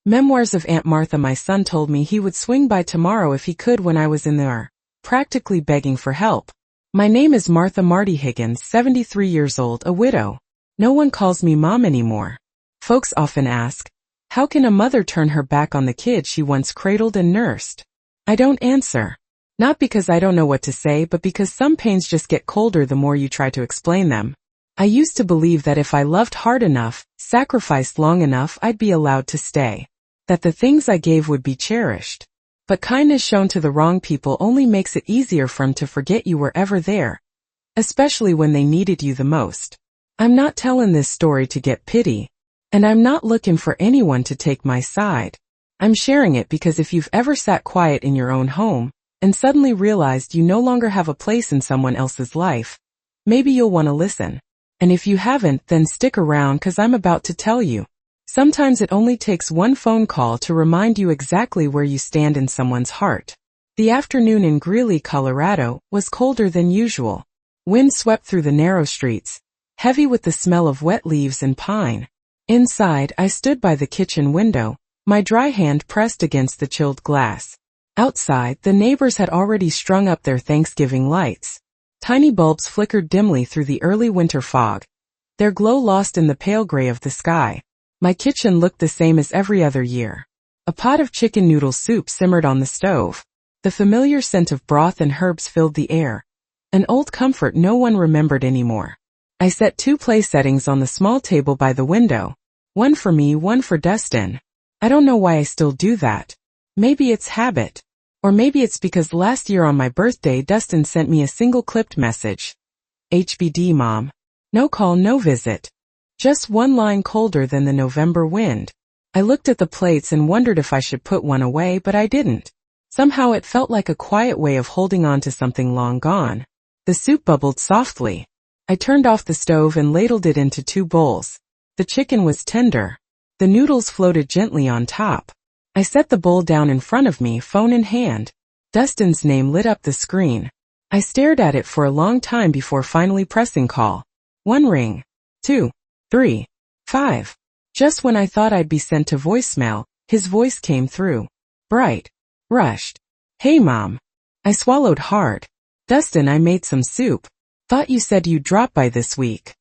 Memoirs of Aunt Martha. My son told me he would swing by tomorrow if he could when I was in there, practically begging for help. My name is Martha Marty Higgins, 73 years old, a widow. No one calls me mom anymore. Folks often ask, how can a mother turn her back on the kid she once cradled and nursed? I don't answer. Not because I don't know what to say, but because some pains just get colder the more you try to explain them. I used to believe that if I loved hard enough, sacrificed long enough, I'd be allowed to stay. That the things I gave would be cherished. But kindness shown to the wrong people only makes it easier for them to forget you were ever there. Especially when they needed you the most. I'm not telling this story to get pity. And I'm not looking for anyone to take my side. I'm sharing it because if you've ever sat quiet in your own home, and suddenly realized you no longer have a place in someone else's life, maybe you'll want to listen. And if you haven't, then stick around, 'cause I'm about to tell you. Sometimes it only takes one phone call to remind you exactly where you stand in someone's heart. The afternoon in Greeley, Colorado, was colder than usual. Wind swept through the narrow streets, heavy with the smell of wet leaves and pine. Inside, I stood by the kitchen window, my dry hand pressed against the chilled glass. Outside, the neighbors had already strung up their Thanksgiving lights. Tiny bulbs flickered dimly through the early winter fog, their glow lost in the pale gray of the sky. My kitchen looked the same as every other year. A pot of chicken noodle soup simmered on the stove. The familiar scent of broth and herbs filled the air, an old comfort no one remembered anymore. I set 2 place settings on the small table by the window, one for me, one for Dustin. I don't know why I still do that. Maybe it's habit. Or maybe it's because last year on my birthday Dustin sent me a single clipped message. HBD Mom. No call, no visit. Just one line colder than the November wind. I looked at the plates and wondered if I should put one away, but I didn't. Somehow it felt like a quiet way of holding on to something long gone. The soup bubbled softly. I turned off the stove and ladled it into 2 bowls. The chicken was tender. The noodles floated gently on top. I set the bowl down in front of me, phone in hand. Dustin's name lit up the screen. I stared at it for a long time before finally pressing call. 1 ring. 2. 3. 5. Just when I thought I'd be sent to voicemail, his voice came through. Bright. Rushed. Hey Mom. I swallowed hard. Dustin, I made some soup. Thought you said you'd drop by this week.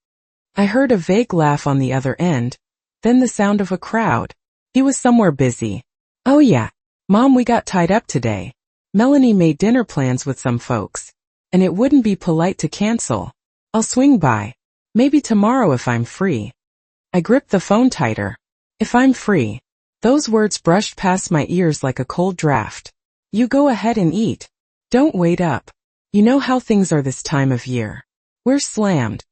I heard a vague laugh on the other end, then the sound of a crowd. He was somewhere busy. Oh yeah. Mom, we got tied up today. Melanie made dinner plans with some folks. And it wouldn't be polite to cancel. I'll swing by. Maybe tomorrow if I'm free. I gripped the phone tighter. If I'm free. Those words brushed past my ears like a cold draft. You go ahead and eat. Don't wait up. You know how things are this time of year. We're slammed.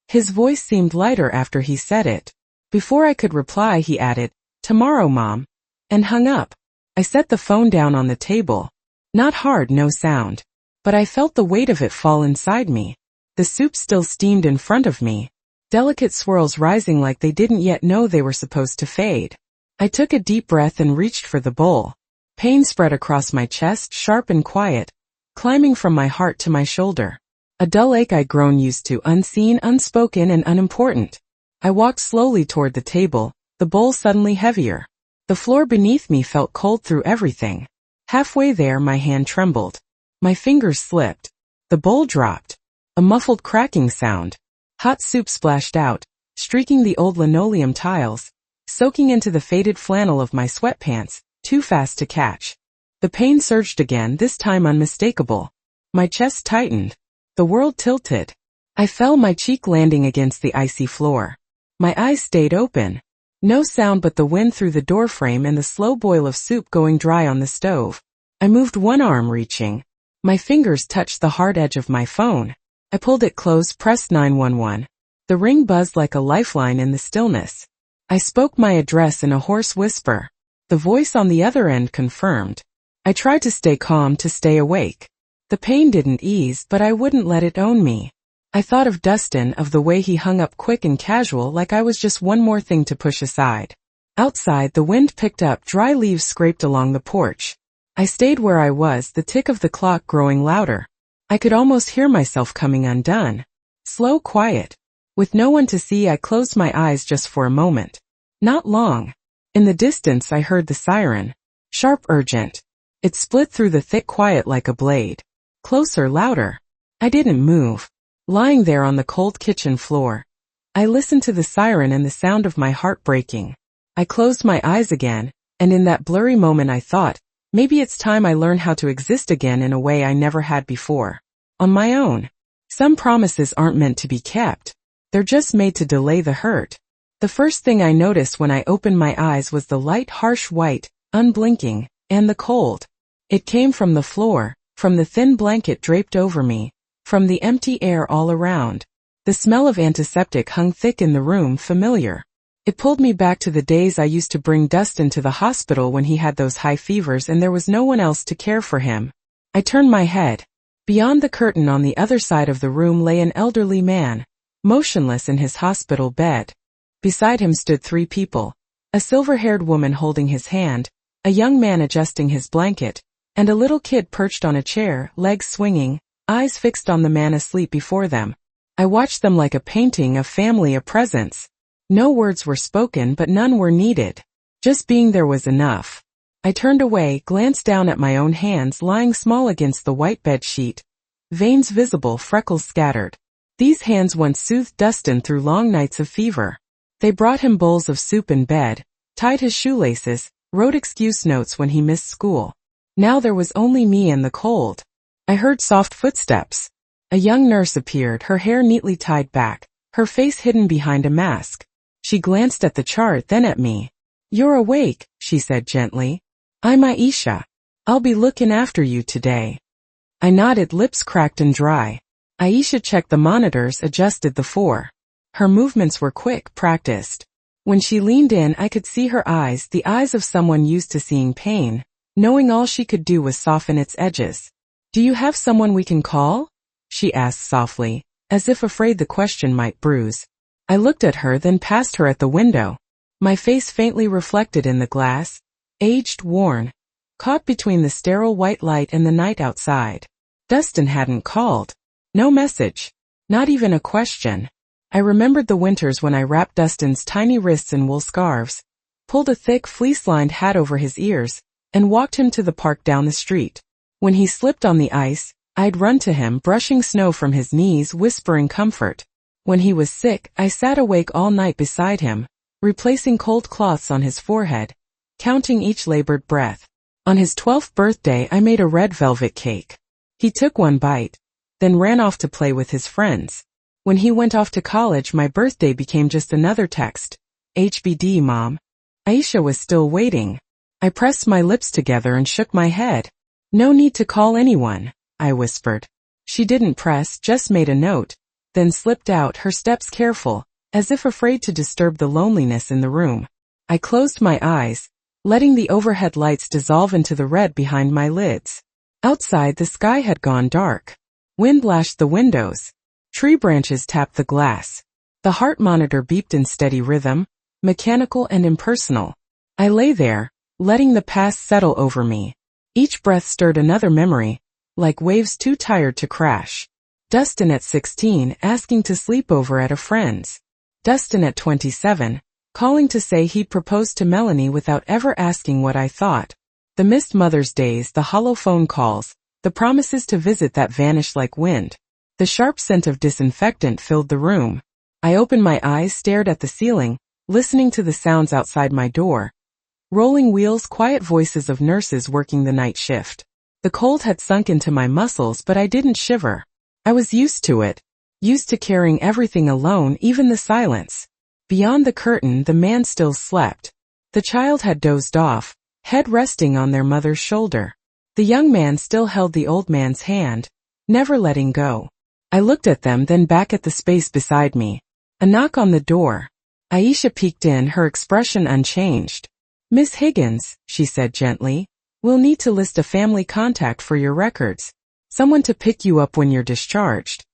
His voice seemed lighter after he said it. Before I could reply, he added, tomorrow, Mom, and hung up. I set the phone down on the table. Not hard, no sound. But I felt the weight of it fall inside me. The soup still steamed in front of me, delicate swirls rising like they didn't yet know they were supposed to fade. I took a deep breath and reached for the bowl. Pain spread across my chest, sharp and quiet, climbing from my heart to my shoulder. A dull ache I'd grown used to, unseen, unspoken, and unimportant. I walked slowly toward the table, the bowl suddenly heavier. The floor beneath me felt cold through everything. Halfway there, my hand trembled. My fingers slipped. The bowl dropped. A muffled cracking sound. Hot soup splashed out, streaking the old linoleum tiles, soaking into the faded flannel of my sweatpants, too fast to catch. The pain surged again, this time unmistakable. My chest tightened. The world tilted. I fell, my cheek landing against the icy floor. My eyes stayed open. No sound but the wind through the doorframe and the slow boil of soup going dry on the stove. I moved one arm, reaching. My fingers touched the hard edge of my phone. I pulled it close, pressed 911. The ring buzzed like a lifeline in the stillness. I spoke my address in a hoarse whisper. The voice on the other end confirmed. I tried to stay calm, to stay awake. The pain didn't ease, but I wouldn't let it own me. I thought of Dustin, of the way he hung up quick and casual, like I was just one more thing to push aside. Outside, the wind picked up, dry leaves scraped along the porch. I stayed where I was, the tick of the clock growing louder. I could almost hear myself coming undone. Slow, quiet. With no one to see, I closed my eyes just for a moment. Not long. In the distance I heard the siren. Sharp, urgent. It split through the thick quiet like a blade. Closer, louder. I didn't move. Lying there on the cold kitchen floor, I listened to the siren and the sound of my heart breaking. I closed my eyes again, and in that blurry moment I thought, maybe it's time I learn how to exist again in a way I never had before. On my own. Some promises aren't meant to be kept. They're just made to delay the hurt. The first thing I noticed when I opened my eyes was the light, harsh white, unblinking, and the cold. It came from the floor, from the thin blanket draped over me, from the empty air all around. The smell of antiseptic hung thick in the room, familiar. It pulled me back to the days I used to bring Dustin to the hospital when he had those high fevers and there was no one else to care for him. I turned my head. Beyond the curtain on the other side of the room lay an elderly man, motionless in his hospital bed. Beside him stood 3 people, a silver-haired woman holding his hand, a young man adjusting his blanket, and a little kid perched on a chair, legs swinging, eyes fixed on the man asleep before them. I watched them like a painting, a family, a presence. No words were spoken, but none were needed. Just being there was enough. I turned away, glanced down at my own hands lying small against the white bed sheet. Veins visible, freckles scattered. These hands once soothed Dustin through long nights of fever. They brought him bowls of soup in bed, tied his shoelaces, wrote excuse notes when he missed school. Now there was only me and the cold. I heard soft footsteps. A young nurse appeared, her hair neatly tied back, her face hidden behind a mask. She glanced at the chart, then at me. "You're awake," she said gently. "I'm Aisha. I'll be looking after you today." I nodded, lips cracked and dry. Aisha checked the monitors, adjusted the 4. Her movements were quick, practiced. When she leaned in, I could see her eyes, the eyes of someone used to seeing pain, knowing all she could do was soften its edges. "Do you have someone we can call?" she asked softly, as if afraid the question might bruise. I looked at her, then past her at the window. My face faintly reflected in the glass, aged, worn, caught between the sterile white light and the night outside. Dustin hadn't called. No message. Not even a question. I remembered the winters when I wrapped Dustin's tiny wrists in wool scarves, pulled a thick fleece-lined hat over his ears, and walked him to the park down the street. When he slipped on the ice, I'd run to him, brushing snow from his knees, whispering comfort. When he was sick, I sat awake all night beside him, replacing cold cloths on his forehead, counting each labored breath. On his 12th birthday, I made a red velvet cake. He took one bite, then ran off to play with his friends. When he went off to college, my birthday became just another text. "HBD, Mom." Aisha was still waiting. I pressed my lips together and shook my head. "No need to call anyone," I whispered. She didn't press, just made a note, then slipped out, her steps careful, as if afraid to disturb the loneliness in the room. I closed my eyes, letting the overhead lights dissolve into the red behind my lids. Outside, the sky had gone dark. Wind lashed the windows. Tree branches tapped the glass. The heart monitor beeped in steady rhythm, mechanical and impersonal. I lay there, letting the past settle over me. Each breath stirred another memory, like waves too tired to crash. Dustin at 16, asking to sleep over at a friend's. Dustin at 27, calling to say he'd proposed to Melanie without ever asking what I thought. The missed Mother's Days, the hollow phone calls, the promises to visit that vanished like wind. The sharp scent of disinfectant filled the room. I opened my eyes, stared at the ceiling, listening to the sounds outside my door. Rolling wheels, quiet voices of nurses working the night shift. The cold had sunk into my muscles, but I didn't shiver. I was used to it. Used to carrying everything alone, even the silence. Beyond the curtain, the man still slept. The child had dozed off, head resting on their mother's shoulder. The young man still held the old man's hand, never letting go. I looked at them, then back at the space beside me. A knock on the door. Aisha peeked in, her expression unchanged. "Miss Higgins," she said gently, "we'll need to list a family contact for your records. Someone to pick you up when you're discharged."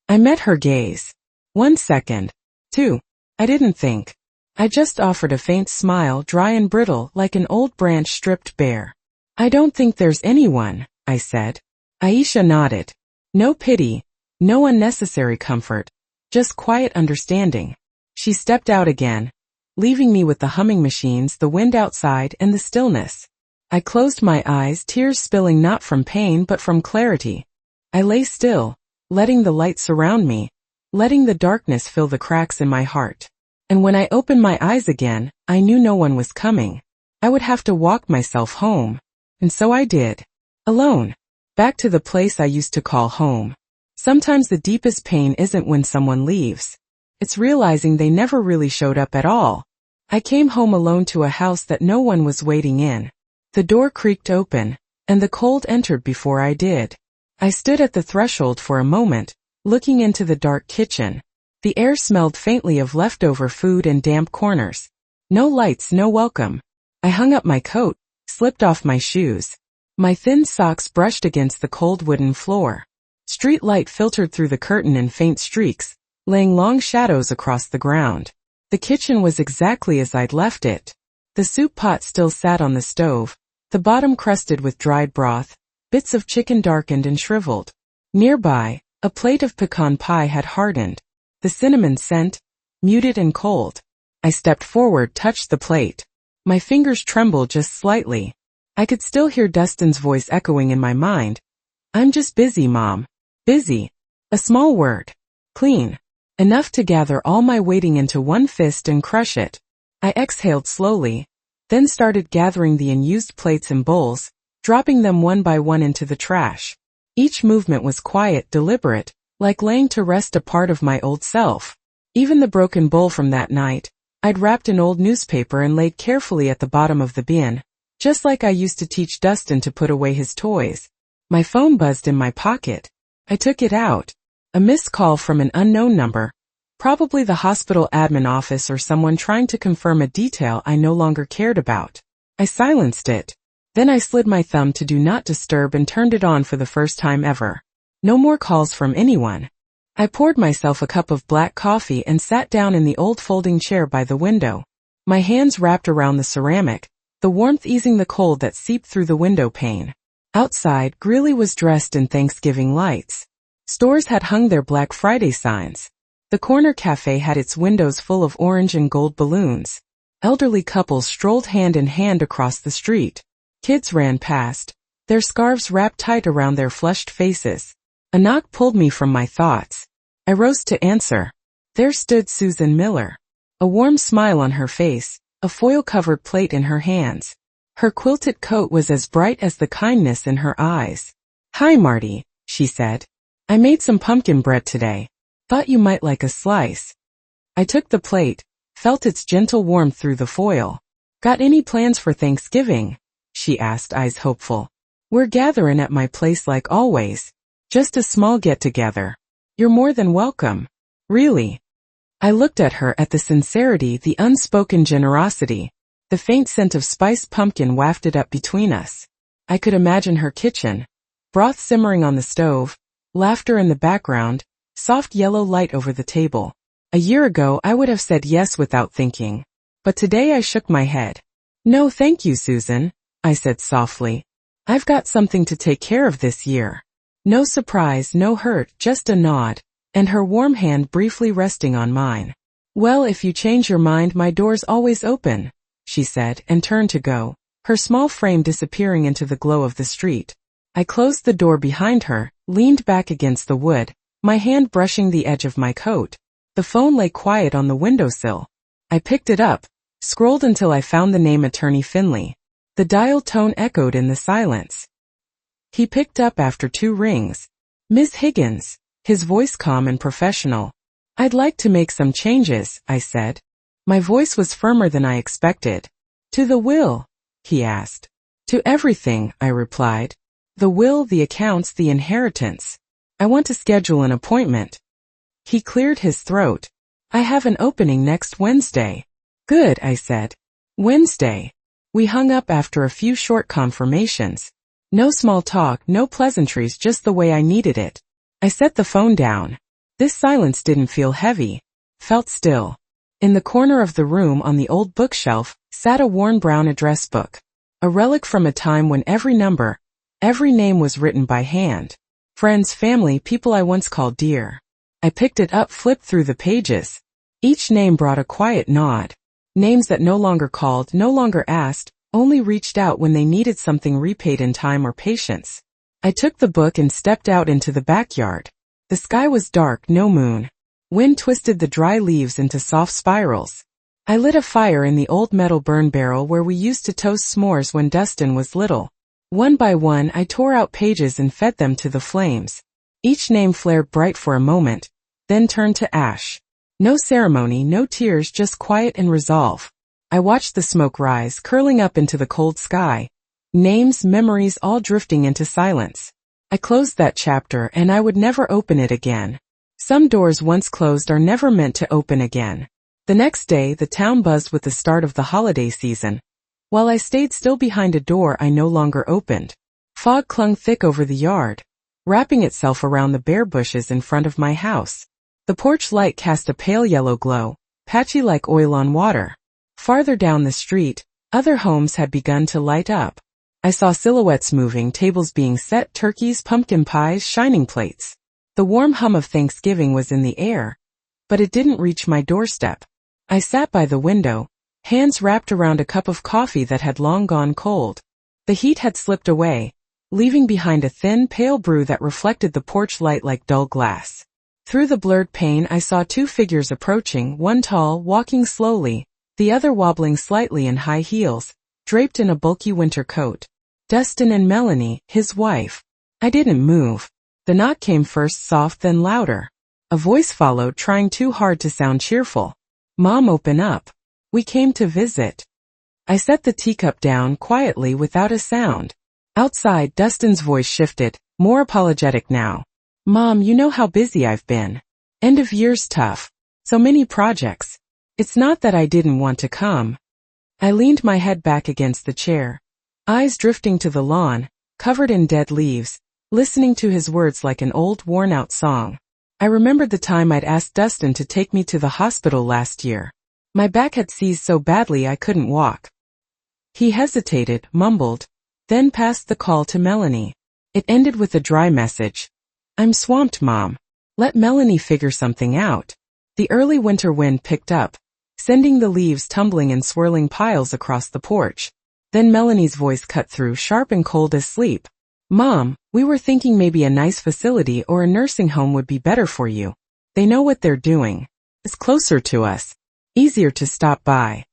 I met her gaze. 1 second. 2. I didn't think. I just offered a faint smile, dry and brittle, like an old branch stripped bare. "I don't think there's anyone," I said. Aisha nodded. No pity, no unnecessary comfort, just quiet understanding. She stepped out again, leaving me with the humming machines, the wind outside, and the stillness. I closed my eyes, tears spilling not from pain but from clarity. I lay still, letting the light surround me, letting the darkness fill the cracks in my heart. And when I opened my eyes again, I knew no one was coming. I would have to walk myself home. And so I did. Alone. Back to the place I used to call home. Sometimes the deepest pain isn't when someone leaves. It's realizing they never really showed up at all. I came home alone to a house that no one was waiting in. The door creaked open, and the cold entered before I did. I stood at the threshold for a moment, looking into the dark kitchen. The air smelled faintly of leftover food and damp corners. No lights, no welcome. I hung up my coat, slipped off my shoes. My thin socks brushed against the cold wooden floor. Street light filtered through the curtain in faint streaks, laying long shadows across the ground. The kitchen was exactly as I'd left it. The soup pot still sat on the stove, the bottom crusted with dried broth, bits of chicken darkened and shriveled. Nearby, a plate of pecan pie had hardened. The cinnamon scent, muted and cold. I stepped forward, touched the plate. My fingers trembled just slightly. I could still hear Dustin's voice echoing in my mind. "I'm just busy, Mom." Busy. A small word. Clean. Enough to gather all my waiting into one fist and crush it. I exhaled slowly, then started gathering the unused plates and bowls, dropping them one by one into the trash. Each movement was quiet, deliberate, like laying to rest a part of my old self. Even the broken bowl from that night, I'd wrapped in old newspaper and laid carefully at the bottom of the bin, just like I used to teach Dustin to put away his toys. My phone buzzed in my pocket. I took it out. A missed call from an unknown number, probably the hospital admin office or someone trying to confirm a detail I no longer cared about. I silenced it. Then I slid my thumb to do not disturb and turned it on for the first time ever. No more calls from anyone. I poured myself a cup of black coffee and sat down in the old folding chair by the window. My hands wrapped around the ceramic, the warmth easing the cold that seeped through the window pane. Outside, Greeley was dressed in Thanksgiving lights. Stores had hung their Black Friday signs. The corner cafe had its windows full of orange and gold balloons. Elderly couples strolled hand in hand across the street. Kids ran past, their scarves wrapped tight around their flushed faces. A knock pulled me from my thoughts. I rose to answer. There stood Susan Miller. A warm smile on her face, a foil-covered plate in her hands. Her quilted coat was as bright as the kindness in her eyes. "Hi, Marty," she said. "I made some pumpkin bread today. Thought you might like a slice." I took the plate, felt its gentle warmth through the foil. "Got any plans for Thanksgiving?" she asked, eyes hopeful. "We're gathering at my place like always. Just a small get-together. You're more than welcome." "Really?" I looked at her, at the sincerity, the unspoken generosity. The faint scent of spiced pumpkin wafted up between us. I could imagine her kitchen. Broth simmering on the stove, laughter in the background, soft yellow light over the table. A year ago I would have said yes without thinking. But today I shook my head. "No thank you, Susan," I said softly. "I've got something to take care of this year." No surprise, no hurt, just a nod, and her warm hand briefly resting on mine. "Well, if you change your mind, my door's always open," she said, and turned to go, her small frame disappearing into the glow of the street. I closed the door behind her, leaned back against the wood, my hand brushing the edge of my coat. The phone lay quiet on the windowsill. I picked it up, scrolled until I found the name Attorney Finley. The dial tone echoed in the silence. He picked up after 2 rings. "Miss Higgins," his voice calm and professional. "I'd like to make some changes," I said. My voice was firmer than I expected. "To the will?" he asked. "To everything," I replied. "The will, the accounts, the inheritance. I want to schedule an appointment." He cleared his throat. "I have an opening next Wednesday." "Good," I said. "Wednesday." We hung up after a few short confirmations. No small talk, no pleasantries, just the way I needed it. I set the phone down. This silence didn't feel heavy. Felt still. In the corner of the room on the old bookshelf sat a worn brown address book. A relic from a time when every number, every name was written by hand. Friends, family, people I once called dear. I picked it up, flipped through the pages. Each name brought a quiet nod. Names that no longer called, no longer asked, only reached out when they needed something repaid in time or patience. I took the book and stepped out into the backyard. The sky was dark, no moon. Wind twisted the dry leaves into soft spirals. I lit a fire in the old metal burn barrel where we used to toast s'mores when Dustin was little. One by one I tore out pages and fed them to the flames. Each name flared bright for a moment, then turned to ash. No ceremony, no tears, just quiet and resolve. I watched the smoke rise, curling up into the cold sky. Names, memories, all drifting into silence. I closed that chapter and I would never open it again. Some doors once closed are never meant to open again. The next day, the town buzzed with the start of the holiday season, while I stayed still behind a door I no longer opened. Fog clung thick over the yard, wrapping itself around the bare bushes in front of my house. The porch light cast a pale yellow glow, patchy like oil on water. Farther down the street, other homes had begun to light up. I saw silhouettes moving, tables being set, turkeys, pumpkin pies, shining plates. The warm hum of Thanksgiving was in the air, but it didn't reach my doorstep. I sat by the window, hands wrapped around a cup of coffee that had long gone cold. The heat had slipped away, leaving behind a thin, pale brew that reflected the porch light like dull glass. Through the blurred pane I saw two figures approaching, one tall, walking slowly, the other wobbling slightly in high heels, draped in a bulky winter coat. Dustin and Melanie, his wife. I didn't move. The knock came first, soft, then louder. A voice followed, trying too hard to sound cheerful. "Mom, open up. We came to visit." I set the teacup down quietly without a sound. Outside, Dustin's voice shifted, more apologetic now. "Mom, you know how busy I've been. End of year's tough. So many projects. It's not that I didn't want to come." I leaned my head back against the chair, eyes drifting to the lawn, covered in dead leaves, listening to his words like an old, worn-out song. I remembered the time I'd asked Dustin to take me to the hospital last year. My back had seized so badly I couldn't walk. He hesitated, mumbled, then passed the call to Melanie. It ended with a dry message. "I'm swamped, Mom. Let Melanie figure something out." The early winter wind picked up, sending the leaves tumbling in swirling piles across the porch. Then Melanie's voice cut through, sharp and cold as sleep. "Mom, we were thinking maybe a nice facility or a nursing home would be better for you. They know what they're doing. It's closer to us. Easier to stop by."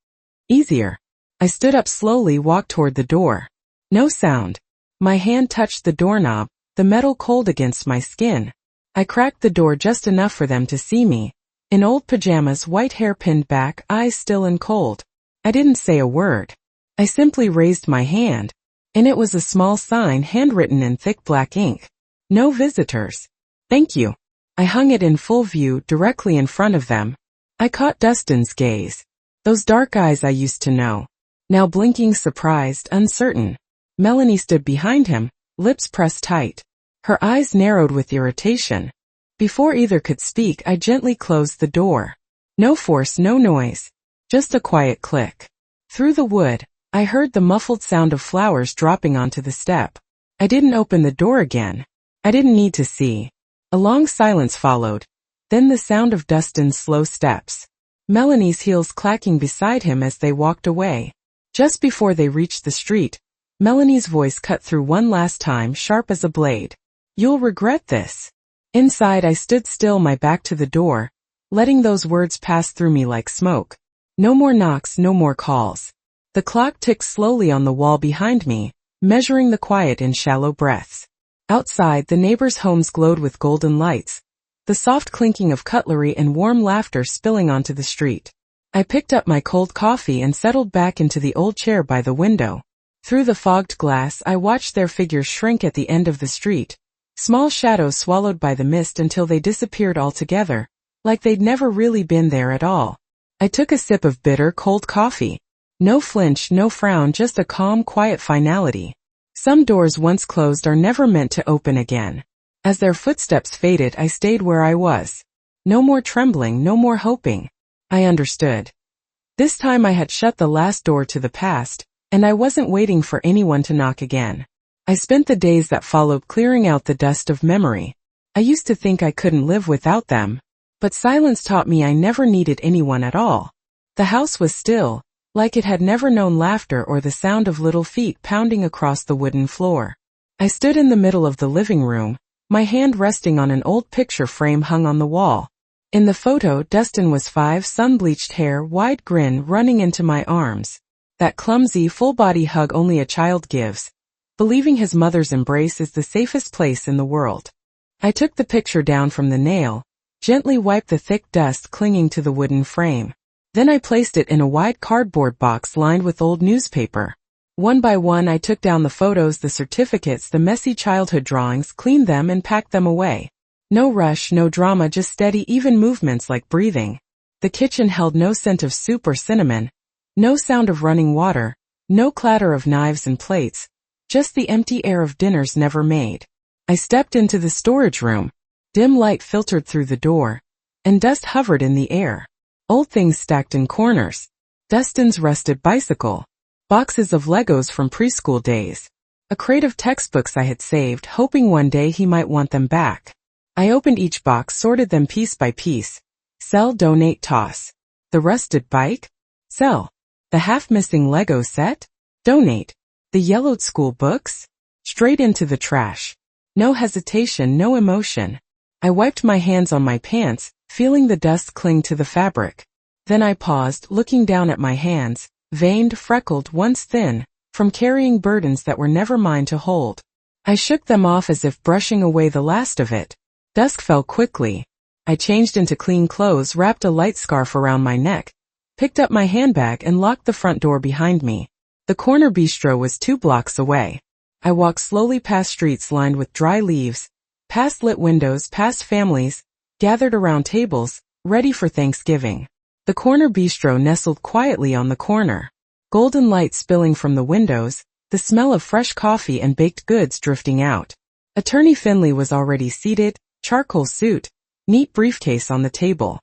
Easier. I stood up slowly, walked toward the door. No sound. My hand touched the doorknob, the metal cold against my skin. I cracked the door just enough for them to see me. In old pajamas, white hair pinned back, eyes still and cold. I didn't say a word. I simply raised my hand. And it was a small sign handwritten in thick black ink. "No visitors. Thank you." I hung it in full view, directly in front of them. I caught Dustin's gaze. Those dark eyes I used to know. Now blinking, surprised, uncertain. Melanie stood behind him, lips pressed tight. Her eyes narrowed with irritation. Before either could speak, I gently closed the door. No force, no noise. Just a quiet click. Through the wood, I heard the muffled sound of flowers dropping onto the step. I didn't open the door again. I didn't need to see. A long silence followed, then the sound of Dustin's slow steps. Melanie's heels clacking beside him as they walked away. Just before they reached the street, Melanie's voice cut through one last time, sharp as a blade. "You'll regret this." Inside I stood still, my back to the door, letting those words pass through me like smoke. No more knocks, no more calls. The clock ticked slowly on the wall behind me, measuring the quiet in shallow breaths. Outside, the neighbors' homes glowed with golden lights, the soft clinking of cutlery and warm laughter spilling onto the street. I picked up my cold coffee and settled back into the old chair by the window. Through the fogged glass, I watched their figures shrink at the end of the street, small shadows swallowed by the mist until they disappeared altogether, like they'd never really been there at all. I took a sip of bitter, cold coffee. No flinch, no frown, just a calm, quiet finality. Some doors once closed are never meant to open again. As their footsteps faded, I stayed where I was. No more trembling, no more hoping. I understood. This time I had shut the last door to the past, and I wasn't waiting for anyone to knock again. I spent the days that followed clearing out the dust of memory. I used to think I couldn't live without them, but silence taught me I never needed anyone at all. The house was still, like it had never known laughter or the sound of little feet pounding across the wooden floor. I stood in the middle of the living room, my hand resting on an old picture frame hung on the wall. In the photo, Dustin was 5, sun-bleached hair, wide grin running into my arms. That clumsy, full-body hug only a child gives, believing his mother's embrace is the safest place in the world. I took the picture down from the nail, gently wiped the thick dust clinging to the wooden frame. Then I placed it in a wide cardboard box lined with old newspaper. One by one I took down the photos, the certificates, the messy childhood drawings, cleaned them and packed them away. No rush, no drama, just steady, even movements like breathing. The kitchen held no scent of soup or cinnamon, no sound of running water, no clatter of knives and plates, just the empty air of dinners never made. I stepped into the storage room. Dim light filtered through the door, and dust hovered in the air. Old things stacked in corners. Dustin's rusted bicycle. Boxes of Legos from preschool days. A crate of textbooks I had saved, hoping one day he might want them back. I opened each box, sorted them piece by piece. Sell, donate, toss. The rusted bike? Sell. The half-missing Lego set? Donate. The yellowed school books? Straight into the trash. No hesitation, no emotion. I wiped my hands on my pants, feeling the dust cling to the fabric. Then I paused, looking down at my hands, veined, freckled, once thin, from carrying burdens that were never mine to hold. I shook them off as if brushing away the last of it. Dusk fell quickly. I changed into clean clothes, wrapped a light scarf around my neck, picked up my handbag and locked the front door behind me. The corner bistro was 2 blocks away. I walked slowly past streets lined with dry leaves, past lit windows, past families, gathered around tables, ready for Thanksgiving. The corner bistro nestled quietly on the corner. Golden light spilling from the windows, the smell of fresh coffee and baked goods drifting out. Attorney Finley was already seated, charcoal suit, neat briefcase on the table.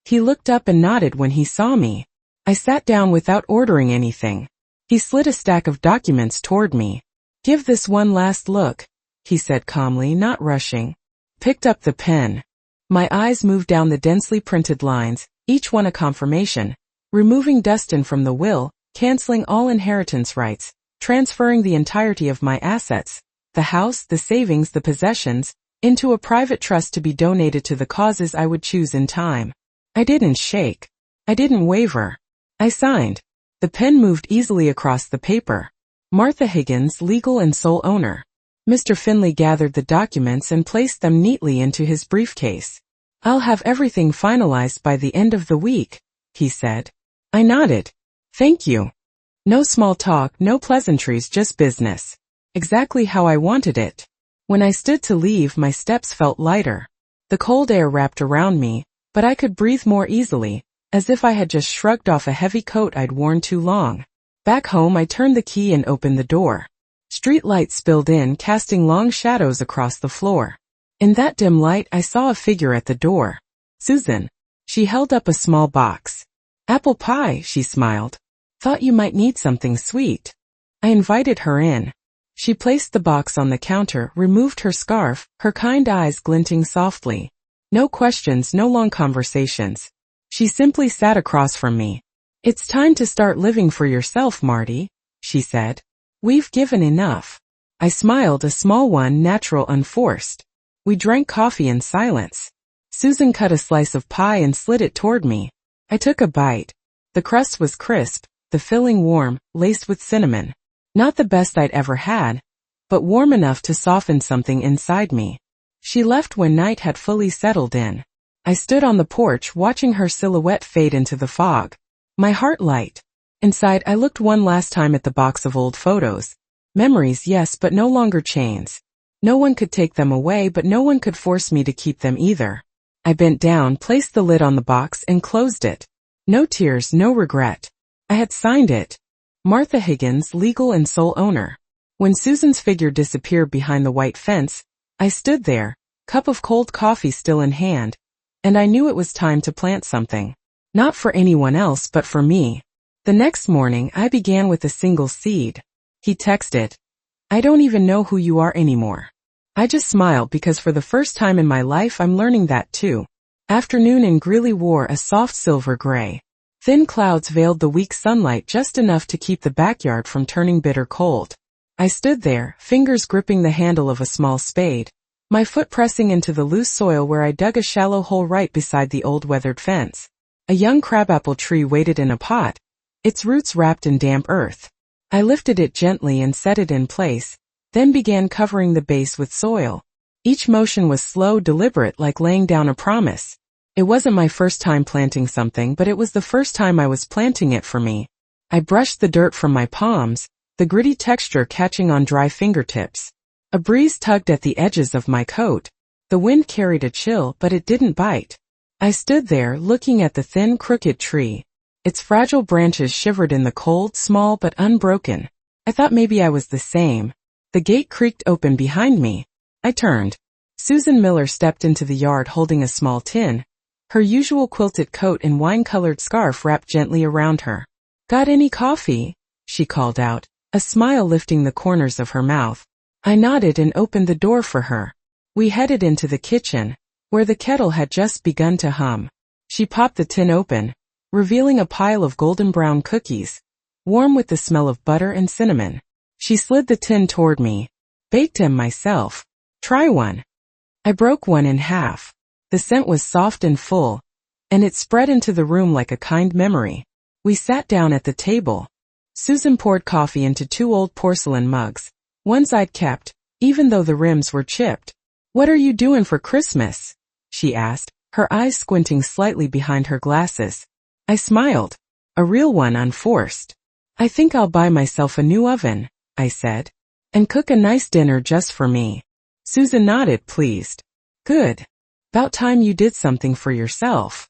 He looked up and nodded when he saw me. I sat down without ordering anything. He slid a stack of documents toward me. "Give this one last look," he said calmly, not rushing. Picked up the pen. My eyes moved down the densely printed lines, each one a confirmation, removing Dustin from the will, canceling all inheritance rights, transferring the entirety of my assets, the house, the savings, the possessions, into a private trust to be donated to the causes I would choose in time. I didn't shake. I didn't waver. I signed. The pen moved easily across the paper. Martha Higgins, legal and sole owner. Mr. Finley gathered the documents and placed them neatly into his briefcase. "I'll have everything finalized by the end of the week," he said. I nodded. "Thank you." No small talk, no pleasantries, just business. Exactly how I wanted it. When I stood to leave, my steps felt lighter. The cold air wrapped around me, but I could breathe more easily, as if I had just shrugged off a heavy coat I'd worn too long. Back home, I turned the key and opened the door. Street lights spilled in, casting long shadows across the floor. In that dim light, I saw a figure at the door. Susan. She held up a small box. "Apple pie," she smiled. "Thought you might need something sweet." I invited her in. She placed the box on the counter, removed her scarf, her kind eyes glinting softly. No questions, no long conversations. She simply sat across from me. "It's time to start living for yourself, Marty," she said. "We've given enough." I smiled, a small one, natural, unforced. We drank coffee in silence. Susan cut a slice of pie and slid it toward me. I took a bite. The crust was crisp, the filling warm, laced with cinnamon. Not the best I'd ever had, but warm enough to soften something inside me. She left when night had fully settled in. I stood on the porch watching her silhouette fade into the fog. My heart light. Inside, I looked one last time at the box of old photos. Memories, yes, but no longer chains. No one could take them away, but no one could force me to keep them either. I bent down, placed the lid on the box, and closed it. No tears, no regret. I had signed it. Martha Higgins, legal and sole owner. When Susan's figure disappeared behind the white fence, I stood there, cup of cold coffee still in hand, and I knew it was time to plant something. Not for anyone else, but for me. The next morning, I began with a single seed. He texted, "I don't even know who you are anymore." I just smiled because for the first time in my life I'm learning that too. Afternoon in Greeley wore a soft silver gray. Thin clouds veiled the weak sunlight just enough to keep the backyard from turning bitter cold. I stood there, fingers gripping the handle of a small spade, my foot pressing into the loose soil where I dug a shallow hole right beside the old weathered fence. A young crabapple tree waited in a pot, its roots wrapped in damp earth. I lifted it gently and set it in place, then began covering the base with soil. Each motion was slow, deliberate, like laying down a promise. It wasn't my first time planting something, but it was the first time I was planting it for me. I brushed the dirt from my palms, the gritty texture catching on dry fingertips. A breeze tugged at the edges of my coat. The wind carried a chill, but it didn't bite. I stood there, looking at the thin, crooked tree. Its fragile branches shivered in the cold, small but unbroken. I thought maybe I was the same. The gate creaked open behind me. I turned. Susan Miller stepped into the yard holding a small tin, her usual quilted coat and wine-colored scarf wrapped gently around her. "Got any coffee?" she called out, a smile lifting the corners of her mouth. I nodded and opened the door for her. We headed into the kitchen, where the kettle had just begun to hum. She popped the tin open, revealing a pile of golden brown cookies, warm with the smell of butter and cinnamon. She slid the tin toward me. "Baked them myself. Try one." I broke one in half. The scent was soft and full, and it spread into the room like a kind memory. We sat down at the table. Susan poured coffee into 2 old porcelain mugs, ones I'd kept, even though the rims were chipped. "What are you doing for Christmas?" she asked, her eyes squinting slightly behind her glasses. I smiled. A real one, unforced. "I think I'll buy myself a new oven," I said, "and cook a nice dinner just for me." Susan nodded, pleased. "Good. About time you did something for yourself."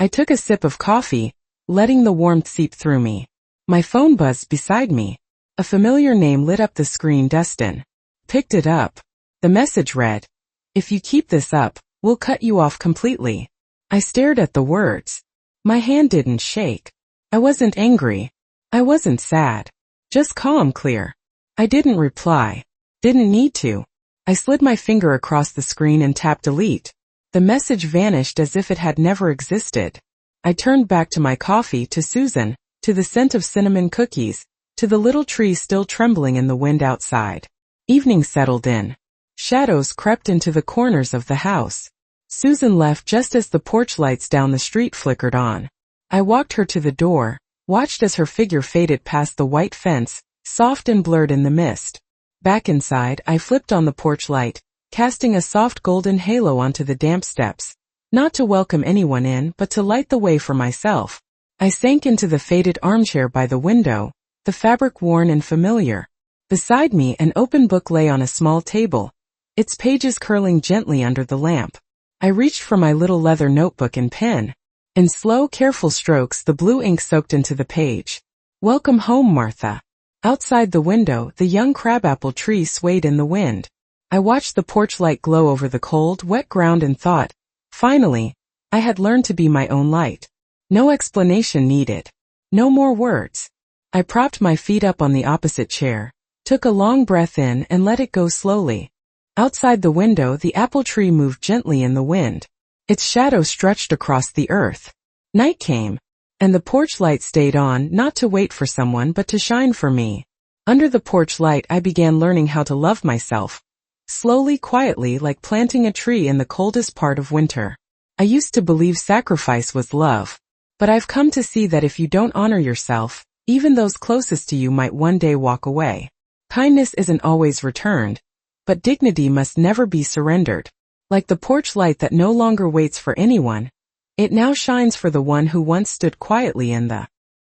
I took a sip of coffee, letting the warmth seep through me. My phone buzzed beside me. A familiar name lit up the screen. Dustin. Picked it up. The message read, "If you keep this up, we'll cut you off completely." I stared at the words. My hand didn't shake. I wasn't angry. I wasn't sad. Just calm, clear. I didn't reply. Didn't need to. I slid my finger across the screen and tapped delete. The message vanished as if it had never existed. I turned back to my coffee, to Susan, to the scent of cinnamon cookies, to the little tree still trembling in the wind outside. Evening settled in. Shadows crept into the corners of the house. Susan left just as the porch lights down the street flickered on. I walked her to the door, watched as her figure faded past the white fence, soft and blurred in the mist. Back inside, I flipped on the porch light, casting a soft golden halo onto the damp steps, not to welcome anyone in but to light the way for myself. I sank into the faded armchair by the window, the fabric worn and familiar. Beside me, an open book lay on a small table, its pages curling gently under the lamp. I reached for my little leather notebook and pen. In slow, careful strokes, the blue ink soaked into the page. "Welcome home, Martha." Outside the window, the young crabapple tree swayed in the wind. I watched the porch light glow over the cold, wet ground and thought, finally, I had learned to be my own light. No explanation needed. No more words. I propped my feet up on the opposite chair, took a long breath in and let it go slowly. Outside the window, the apple tree moved gently in the wind. Its shadow stretched across the earth. Night came, and the porch light stayed on, not to wait for someone but to shine for me. Under the porch light, I began learning how to love myself. Slowly, quietly, like planting a tree in the coldest part of winter. I used to believe sacrifice was love. But I've come to see that if you don't honor yourself, even those closest to you might one day walk away. Kindness isn't always returned, but dignity must never be surrendered. Like the porch light that no longer waits for anyone, it now shines for the one who once stood quietly in the